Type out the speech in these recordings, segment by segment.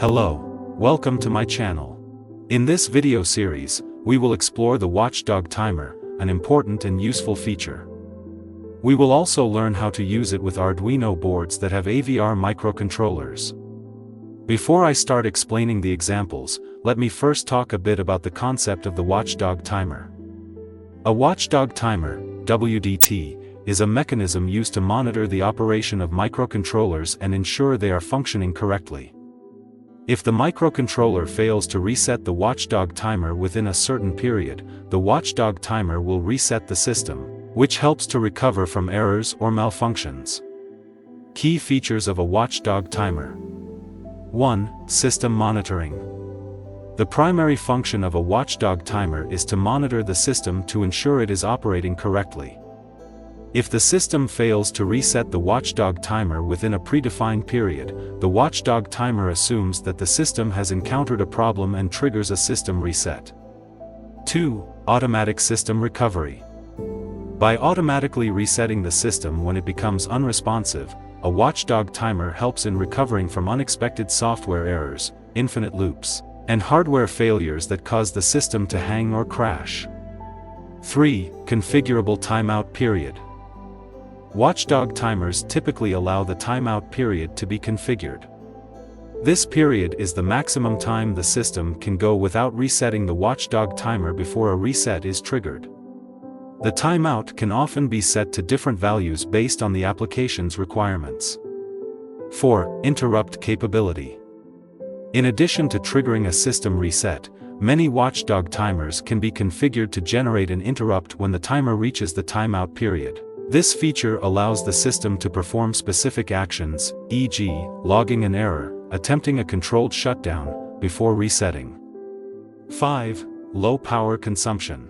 Hello, welcome to my channel. In this video series, we will explore the Watchdog timer, an important and useful feature. We will also learn how to use it with Arduino boards that have AVR microcontrollers. Before I start explaining the examples, let me first talk a bit about the concept of the Watchdog timer. A Watchdog timer, WDT, is a mechanism used to monitor the operation of microcontrollers and ensure they are functioning correctly. If the microcontroller fails to reset the Watchdog timer within a certain period, the Watchdog timer will reset the system, which helps to recover from errors or malfunctions. Key features of a Watchdog timer. 1. System monitoring. The primary function of a Watchdog timer is to monitor the system to ensure it is operating correctly. If the system fails to reset the Watchdog timer within a predefined period, the Watchdog timer assumes that the system has encountered a problem and triggers a system reset. 2. Automatic system recovery. By automatically resetting the system when it becomes unresponsive, a Watchdog timer helps in recovering from unexpected software errors, infinite loops, and hardware failures that cause the system to hang or crash. 3. Configurable timeout period. Watchdog timers typically allow the timeout period to be configured. This period is the maximum time the system can go without resetting the Watchdog timer before a reset is triggered. The timeout can often be set to different values based on the application's requirements. 4. Interrupt capability. In addition to triggering a system reset, many Watchdog timers can be configured to generate an interrupt when the timer reaches the timeout period. This feature allows the system to perform specific actions, e.g., logging an error, attempting a controlled shutdown, before resetting. 5. Low power consumption.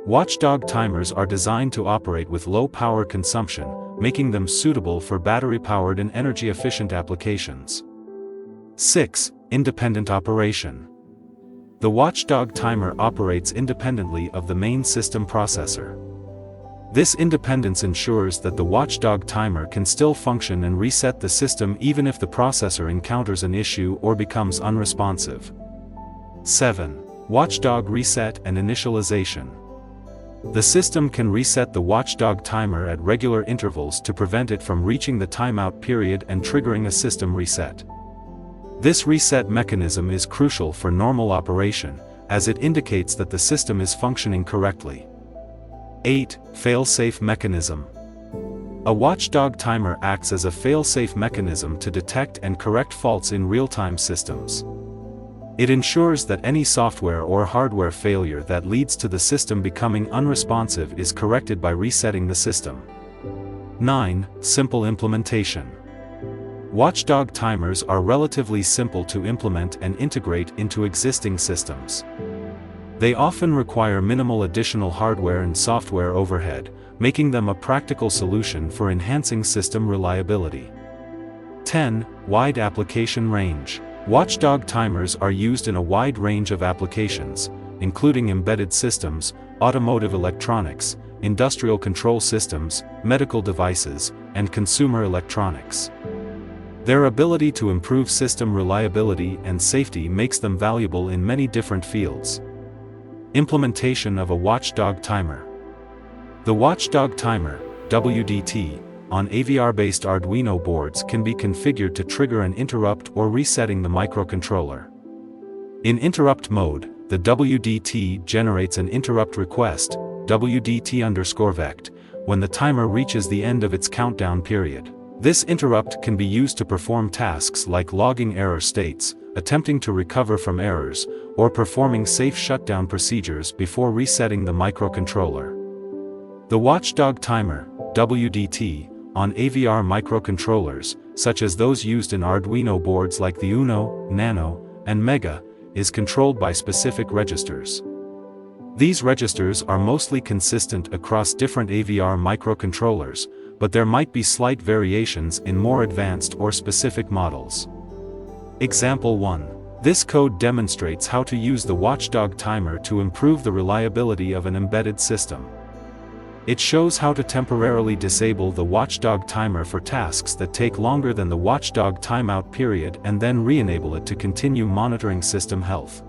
Watchdog timers are designed to operate with low power consumption, making them suitable for battery-powered and energy-efficient applications. 6. Independent operation. The Watchdog timer operates independently of the main system processor. This independence ensures that the Watchdog timer can still function and reset the system even if the processor encounters an issue or becomes unresponsive. 7. Watchdog reset and initialization. The system can reset the Watchdog timer at regular intervals to prevent it from reaching the timeout period and triggering a system reset. This reset mechanism is crucial for normal operation, as it indicates that the system is functioning correctly. 8. Fail-safe mechanism. A Watchdog timer acts as a fail-safe mechanism to detect and correct faults in real-time systems. It ensures that any software or hardware failure that leads to the system becoming unresponsive is corrected by resetting the system. 9. Simple implementation. Watchdog timers are relatively simple to implement and integrate into existing systems. They often require minimal additional hardware and software overhead, making them a practical solution for enhancing system reliability. 10. Wide application range. Watchdog timers are used in a wide range of applications, including embedded systems, automotive electronics, industrial control systems, medical devices, and consumer electronics. Their ability to improve system reliability and safety makes them valuable in many different fields. Implementation of a Watchdog timer. The Watchdog timer, WDT, on AVR-based Arduino boards can be configured to trigger an interrupt or resetting the microcontroller. In interrupt mode, the WDT generates an interrupt request, WDT_vect, when the timer reaches the end of its countdown period. This interrupt can be used to perform tasks like logging error states, attempting to recover from errors, or performing safe shutdown procedures before resetting the microcontroller. The Watchdog timer, WDT, on AVR microcontrollers, such as those used in Arduino boards like the Uno, Nano, and Mega, is controlled by specific registers. These registers are mostly consistent across different AVR microcontrollers, but there might be slight variations in more advanced or specific models. Example 1. This code demonstrates how to use the Watchdog timer to improve the reliability of an embedded system. It shows how to temporarily disable the Watchdog timer for tasks that take longer than the Watchdog timeout period and then re-enable it to continue monitoring system health.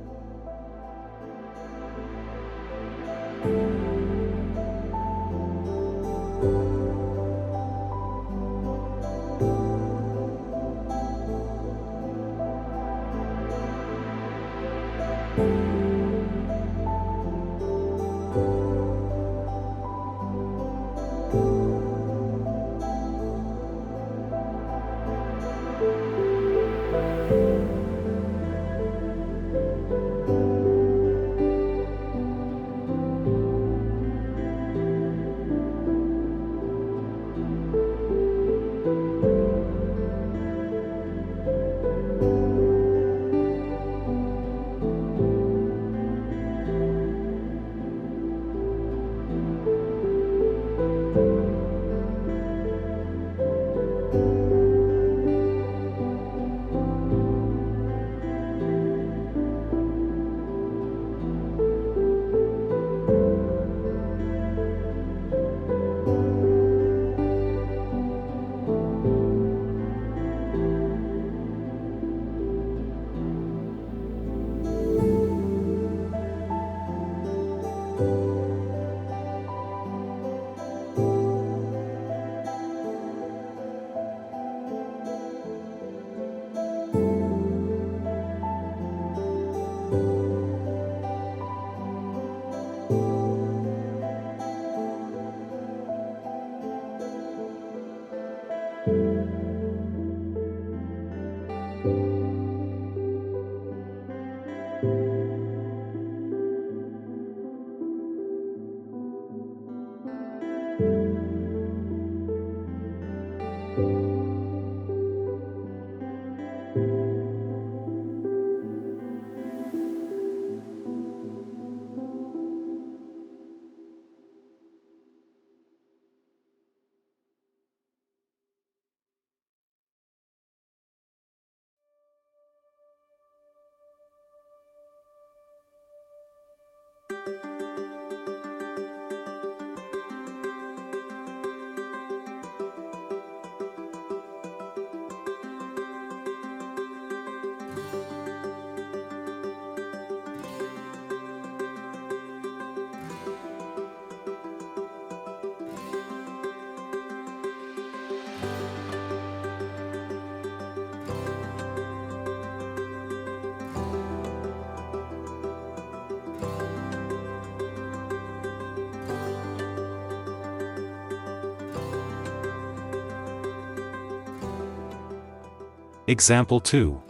Example 2.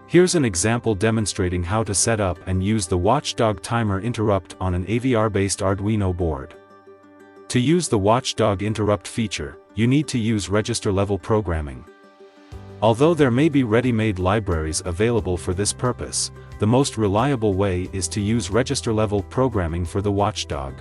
Here's an example demonstrating how to set up and use the Watchdog timer interrupt on an AVR-based Arduino board. To use the Watchdog interrupt feature, you need to use register-level programming. Although there may be ready-made libraries available for this purpose, the most reliable way is to use register-level programming for the Watchdog.